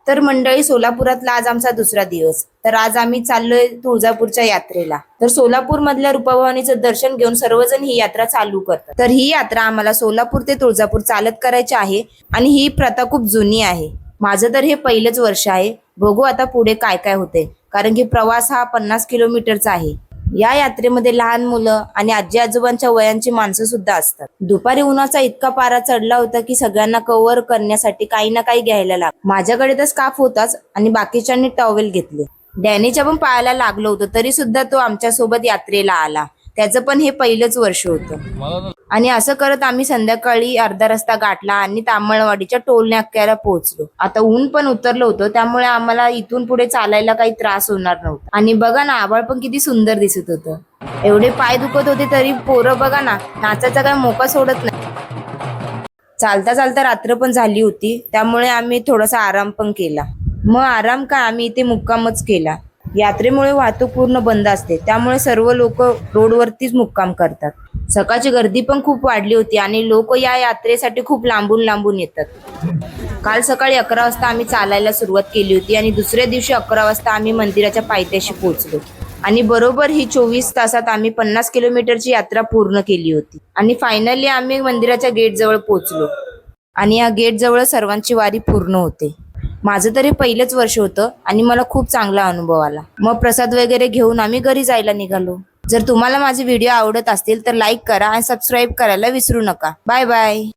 तर मंडळी, सोलापुरातला आज आमचा दुसरा दिवस. तर आज आम्ही चाललोय तुळजापूरच्या यात्रेला. तर सोलापूर मधल्या रूपाभवानीचं दर्शन घेऊन सर्वजण ही यात्रा चालू करतात. तर ही यात्रा आम्हाला सोलापूर ते तुळजापूर चालत करायची आहे आणि ही प्रथा खूप जुनी आहे. माझं तर हे पहिलंच वर्ष आहे. बघू आता पुढे काय काय होते, कारण की प्रवास हा 50 किलोमीटरचा आहे. या यात्रेमध्ये लहान मुलं आणि आजी आजोबांच्या वयांची माणसं सुद्धा असतात. दुपारी उन्हाचा इतका पारा चढला होता की सगळ्यांना कव्हर करण्यासाठी काही ना काही घ्यायला लागलं. माझ्याकडे तर स्कार्फ होताच आणि बाकीच्यांनी टॉवेल घेतले. डॅनीच्या पण पायाला लागलं होतं, तरी सुद्धा तो आमच्या सोबत यात्रेला आला. त्याचं पण हे पहिलंच वर्ष होतं. आणि असं करत आम्ही संध्याकाळी अर्धा रस्ता गाठला आणि तामळवाडीच्या टोल नाक्याला पोहोचलो. आता ऊन पण उतरलं होतं, त्यामुळे आम्हाला इथून पुढे चालायला काही त्रास होणार नव्हता. आणि बघा ना, आभाळ पण किती सुंदर दिसत होतं. एवढे पाय दुखत होते तरी पोरं बघा ना, नाचाचा काय मोका सोडत नाही. चालता चालता रात्र पण झाली होती, त्यामुळे आम्ही थोडासा आराम पण केला. मग आराम का, आम्ही इथे मुक्कामच केला. यात्रेमुळे वाहतूक पूर्ण बंद असते, त्यामुळे सर्व लोक रोडवरतीच मुक्काम करतात. सकाळची गर्दी पण खूप वाढली होती आणि लोक या यात्रेसाठी खूप लांबून लांबून येतात. काल सकाळी 11 वाजता आम्ही चालायला सुरुवात केली होती आणि दुसऱ्या दिवशी 11 वाजता आम्ही मंदिराच्या पायथ्याशी पोहोचलो. आणि बरोबर ही 24 तासात आम्ही 50 किलोमीटरची यात्रा पूर्ण केली होती. आणि फायनली आम्ही मंदिराच्या गेट जवळ पोहोचलो आणि या गेट जवळ सर्वांची वारी पूर्ण होते. माझं तरी पहिलंच वर्ष होतं आणि मला खूप चांगला अनुभव आला. मग प्रसाद वगैरे घेऊन आम्ही घरी जायला निघालो. जर तुम्हाला माझे व्हिडिओ आवडत असतील तर लाईक करा आणि सबस्क्राईब करायला विसरू नका. Bye bye.